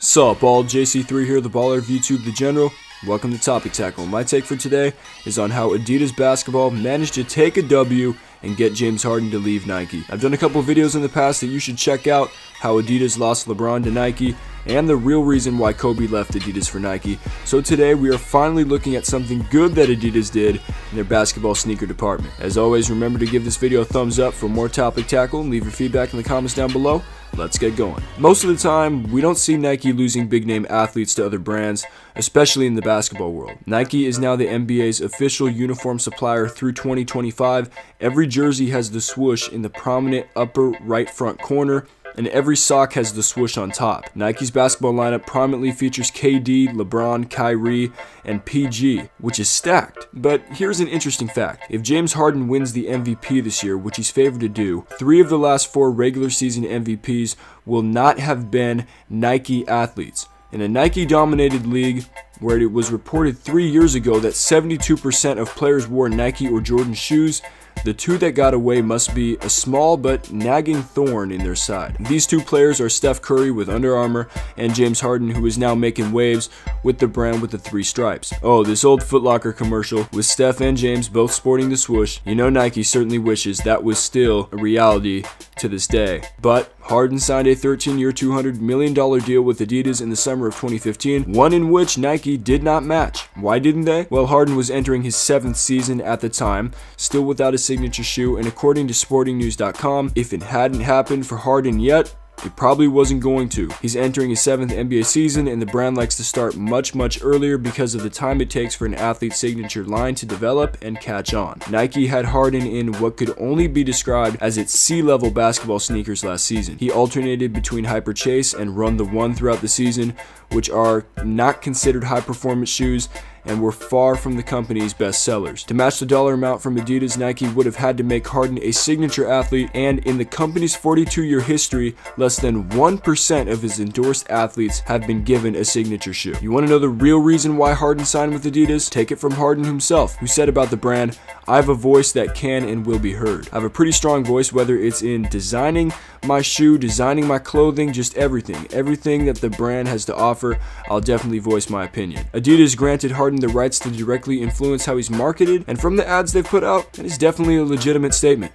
Sup all, JC3 here, the baller of YouTube, the general. Welcome to Topic Tackle. My take for today is on how Adidas basketball managed to take a W and get James Harden to leave Nike. I've done a couple videos in the past that you should check out, how Adidas lost LeBron to Nike, and the real reason why Kobe left Adidas for Nike. So today we are finally looking at something good that Adidas did in their basketball sneaker department. As always, remember to give this video a thumbs up for more Topic Tackle and leave your feedback in the comments down below. Let's get going. Most of the time, we don't see Nike losing big name athletes to other brands, especially in the basketball world. Nike is now the NBA's official uniform supplier through 2025. Every jersey has the swoosh in the prominent upper right front corner, and every sock has the swoosh on top. Nike's basketball lineup prominently features KD, LeBron, Kyrie, and PG, which is stacked. But here's an interesting fact. If James Harden wins the MVP this year, which he's favored to do, 3 of the last 4 regular season MVPs will not have been Nike athletes. In a Nike-dominated league, where it was reported 3 years ago that 72% of players wore Nike or Jordan shoes, the 2 that got away must be a small but nagging thorn in their side. These 2 players are Steph Curry with Under Armour and James Harden, who is now making waves with the brand with the 3 stripes. Oh, this old Foot Locker commercial with Steph and James both sporting the swoosh. You know Nike certainly wishes that was still a reality to this day. But Harden signed a 13-year, $200 million deal with Adidas in the summer of 2015, one in which Nike did not match. Why didn't they? Well, Harden was entering his 7th season at the time, still without a signature shoe, and according to sportingnews.com, if it hadn't happened for Harden yet, it probably wasn't going to. He's entering his 7th NBA season, and the brand likes to start much earlier because of the time it takes for an athlete's signature line to develop and catch on. Nike had Harden in what could only be described as its C-level basketball sneakers last season. He alternated between Hyper Chase and Run the One throughout the season, which are not considered high-performance shoes and were far from the company's best sellers. To match the dollar amount from Adidas, Nike would have had to make Harden a signature athlete, and in the company's 42-year history, less than 1% of his endorsed athletes have been given a signature shoe. You want to know the real reason why Harden signed with Adidas? Take it from Harden himself, who said about the brand, "I have a voice that can and will be heard. I have a pretty strong voice, whether it's in designing my shoe, designing my clothing, just everything. Everything that the brand has to offer, I'll definitely voice my opinion." Adidas granted Harden the rights to directly influence how he's marketed, and from the ads they've put out, that is definitely a legitimate statement.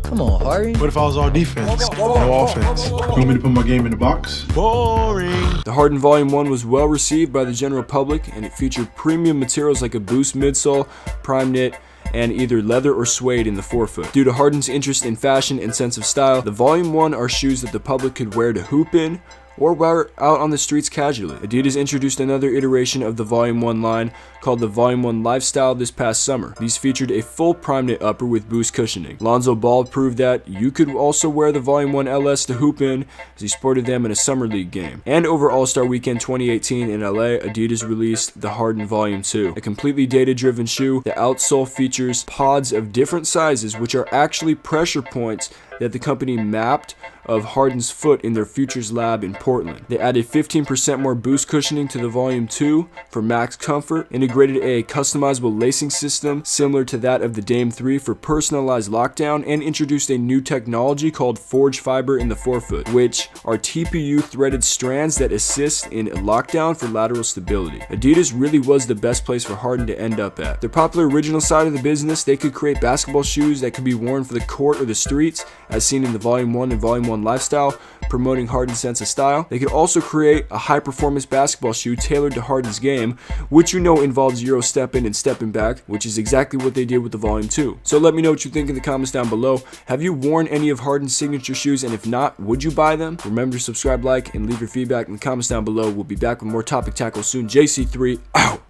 Come on, Harden. What if I was all defense, no offense? You want me to put my game in the box? Boring. The Harden Volume 1 was well received by the general public, and it featured premium materials like a Boost midsole, prime knit, and either leather or suede in the forefoot. Due to Harden's interest in fashion and sense of style, the Volume 1 are shoes that the public could wear to hoop in or wear out on the streets casually. Adidas introduced another iteration of the Volume 1 line called the Volume 1 Lifestyle this past summer. These featured a full prime knit upper with Boost cushioning. Lonzo Ball proved that you could also wear the Volume 1 LS to hoop in, as he sported them in a Summer League game. And over All-Star Weekend 2018 in LA, Adidas released the Harden Volume 2, a completely data-driven shoe. The outsole features pods of different sizes, which are actually pressure points that the company mapped of Harden's foot in their Futures lab in Portland. They added 15% more Boost cushioning to the Volume 2 for max comfort, integrated a customizable lacing system similar to that of the Dame 3 for personalized lockdown, and introduced a new technology called Forge Fiber in the forefoot, which are TPU threaded strands that assist in lockdown for lateral stability. Adidas really was the best place for Harden to end up at. Their popular original side of the business, they could create basketball shoes that could be worn for the court or the streets, as seen in the Volume 1 and Volume 1 Lifestyle, promoting Harden's sense of style. They could also create a high-performance basketball shoe tailored to Harden's game, which you know involves Euro stepping and stepping back, which is exactly what they did with the Volume 2. So let me know what you think in the comments down below. Have you worn any of Harden's signature shoes, and if not, would you buy them? Remember to subscribe, like, and leave your feedback in the comments down below. We'll be back with more Topic Tackle soon. JC3 out.